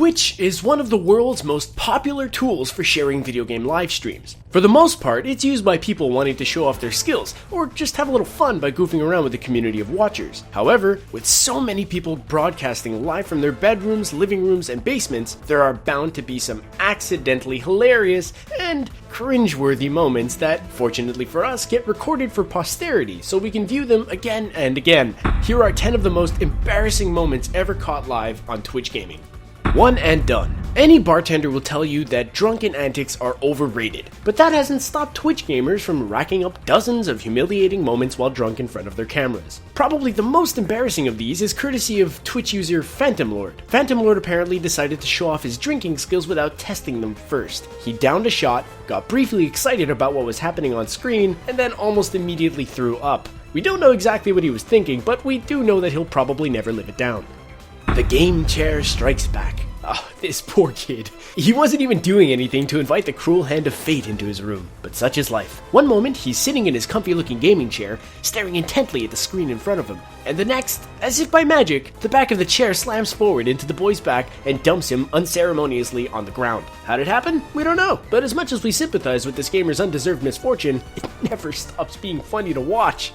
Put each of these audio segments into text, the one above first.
Twitch is one of the world's most popular tools for sharing video game live streams. For the most part, it's used by people wanting to show off their skills, or just have a little fun by goofing around with a community of watchers. However, with so many people broadcasting live from their bedrooms, living rooms, and basements, there are bound to be some accidentally hilarious and cringeworthy moments that, fortunately for us, get recorded for posterity so we can view them again and again. Here are 10 of the most embarrassing moments ever caught live on Twitch gaming. One and done. Any bartender will tell you that drunken antics are overrated, but that hasn't stopped Twitch gamers from racking up dozens of humiliating moments while drunk in front of their cameras. Probably the most embarrassing of these is courtesy of Twitch user Phantom Lord. Phantom Lord apparently decided to show off his drinking skills without testing them first. He downed a shot, got briefly excited about what was happening on screen, and then almost immediately threw up. We don't know exactly what he was thinking, but we do know that he'll probably never live it down. The game chair strikes back. Oh, this poor kid. He wasn't even doing anything to invite the cruel hand of fate into his room, but such is life. One moment, he's sitting in his comfy-looking gaming chair, staring intently at the screen in front of him, and the next, as if by magic, the back of the chair slams forward into the boy's back and dumps him unceremoniously on the ground. How'd it happen? We don't know, but as much as we sympathize with this gamer's undeserved misfortune, it never stops being funny to watch.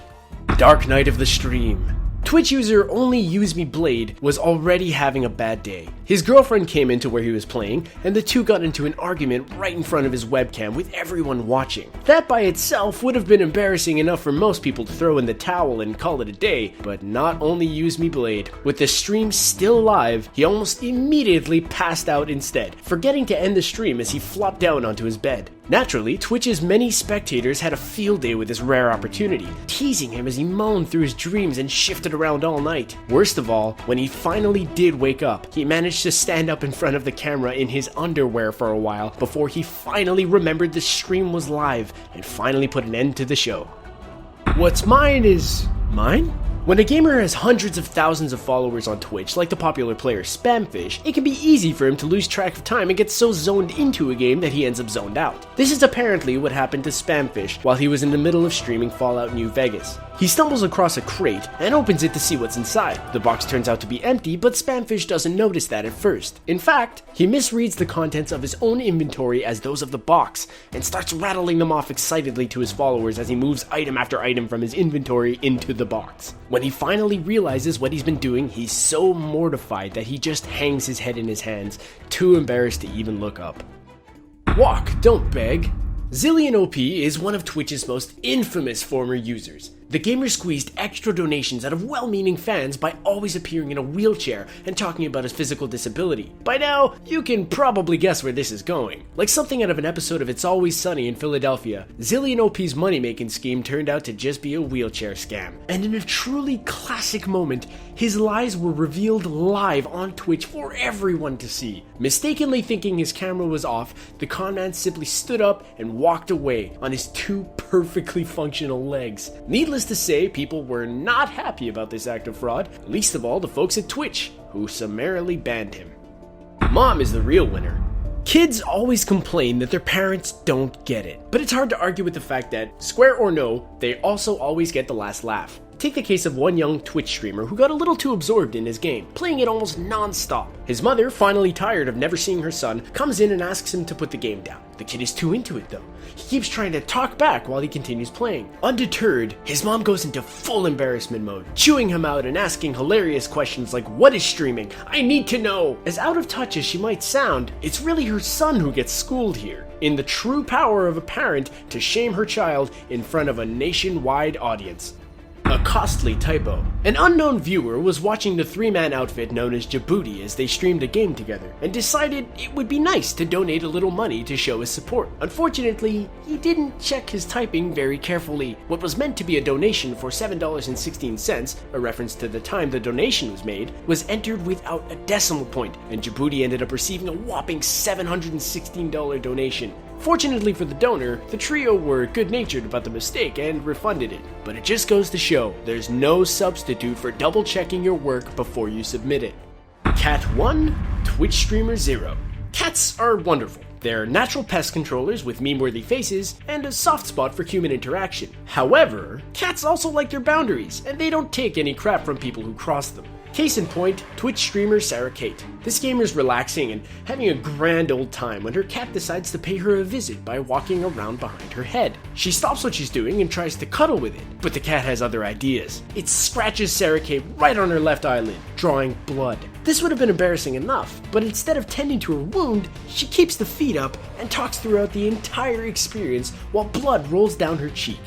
Dark night of the stream. Twitch user Only Use Me Blade was already having a bad day. His girlfriend came into where he was playing, and the two got into an argument right in front of his webcam with everyone watching. That by itself would have been embarrassing enough for most people to throw in the towel and call it a day, but not Only Use Me Blade. With the stream still live, he almost immediately passed out instead, forgetting to end the stream as he flopped down onto his bed. Naturally, Twitch's many spectators had a field day with this rare opportunity, teasing him as he moaned through his dreams and shifted around all night. Worst of all, when he finally did wake up, he managed to stand up in front of the camera in his underwear for a while before he finally remembered the stream was live and finally put an end to the show. What's mine is mine? When a gamer has hundreds of thousands of followers on Twitch, like the popular player Spamfish, it can be easy for him to lose track of time and get so zoned into a game that he ends up zoned out. This is apparently what happened to Spamfish while he was in the middle of streaming Fallout New Vegas. He stumbles across a crate and opens it to see what's inside. The box turns out to be empty, but Spamfish doesn't notice that at first. In fact, he misreads the contents of his own inventory as those of the box, and starts rattling them off excitedly to his followers as he moves item after item from his inventory into the box. When he finally realizes what he's been doing, he's so mortified that he just hangs his head in his hands, too embarrassed to even look up. Walk, don't beg. Zillion OP is one of Twitch's most infamous former users. The gamer squeezed extra donations out of well-meaning fans by always appearing in a wheelchair and talking about his physical disability. By now, you can probably guess where this is going. Like something out of an episode of It's Always Sunny in Philadelphia, Zillion OP's money-making scheme turned out to just be a wheelchair scam. And in a truly classic moment, his lies were revealed live on Twitch for everyone to see. Mistakenly thinking his camera was off, the conman simply stood up and walked away on his two perfectly functional legs. Needless to say, people were not happy about this act of fraud, least of all the folks at Twitch, who summarily banned him. Mom is the real winner. Kids always complain that their parents don't get it, but it's hard to argue with the fact that, square or no, they also always get the last laugh. Take the case of one young Twitch streamer who got a little too absorbed in his game, playing it almost non-stop. His mother, finally tired of never seeing her son, comes in and asks him to put the game down. The kid is too into it though. He keeps trying to talk back while he continues playing. Undeterred, his mom goes into full embarrassment mode, chewing him out and asking hilarious questions like, "What is streaming? I need to know!" As out of touch as she might sound, it's really her son who gets schooled here, in the true power of a parent to shame her child in front of a nationwide audience. A costly typo. An unknown viewer was watching the three-man outfit known as Djibouti as they streamed a game together, and decided it would be nice to donate a little money to show his support. Unfortunately, he didn't check his typing very carefully. What was meant to be a donation for $7.16, a reference to the time the donation was made, was entered without a decimal point, and Djibouti ended up receiving a whopping $716 donation. Fortunately for the donor, the trio were good-natured about the mistake and refunded it. But it just goes to show, there's no substitute for double-checking your work before you submit it. Cat 1, Twitch Streamer 0. Cats are wonderful. They're natural pest controllers with meme-worthy faces and a soft spot for human interaction. However, cats also like their boundaries, and they don't take any crap from people who cross them. Case in point, Twitch streamer Sarah Kate. This gamer's relaxing and having a grand old time when her cat decides to pay her a visit by walking around behind her head. She stops what she's doing and tries to cuddle with it, but the cat has other ideas. It scratches Sarah Kate right on her left eyelid, drawing blood. This would have been embarrassing enough, but instead of tending to her wound, she keeps the feet up and talks throughout the entire experience while blood rolls down her cheek.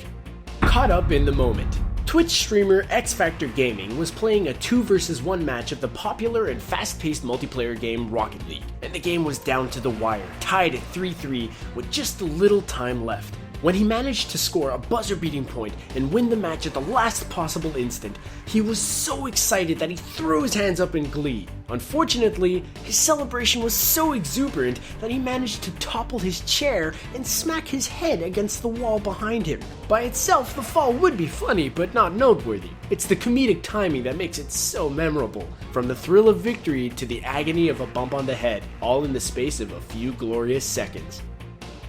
Caught up in the moment. Twitch streamer X Factor Gaming was playing a 2 vs 1 match of the popular and fast-paced multiplayer game Rocket League, and the game was down to the wire, tied at 3-3 with just a little time left. When he managed to score a buzzer-beating point and win the match at the last possible instant, he was so excited that he threw his hands up in glee. Unfortunately, his celebration was so exuberant that he managed to topple his chair and smack his head against the wall behind him. By itself, the fall would be funny, but not noteworthy. It's the comedic timing that makes it so memorable, from the thrill of victory to the agony of a bump on the head, all in the space of a few glorious seconds.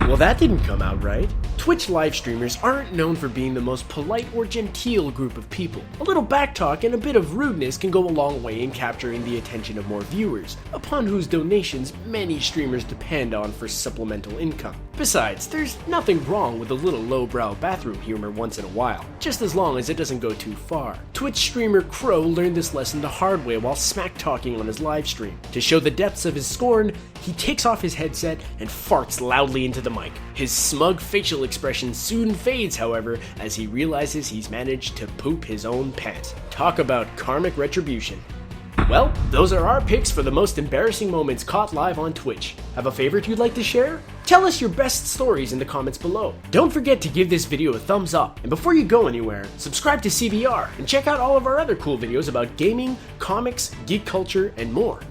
Well, that didn't come out right. Twitch live streamers aren't known for being the most polite or genteel group of people. A little backtalk and a bit of rudeness can go a long way in capturing the attention of more viewers, upon whose donations many streamers depend on for supplemental income. Besides, there's nothing wrong with a little lowbrow bathroom humor once in a while, just as long as it doesn't go too far. Twitch streamer Crow learned this lesson the hard way while smack talking on his live stream. To show the depths of his scorn, he takes off his headset and farts loudly into the mic. His smug facial expression soon fades, however, as he realizes he's managed to poop his own pants. Talk about karmic retribution. Well, those are our picks for the most embarrassing moments caught live on Twitch. Have a favorite you'd like to share? Tell us your best stories in the comments below. Don't forget to give this video a thumbs up, and before you go anywhere, subscribe to CBR and check out all of our other cool videos about gaming, comics, geek culture, and more.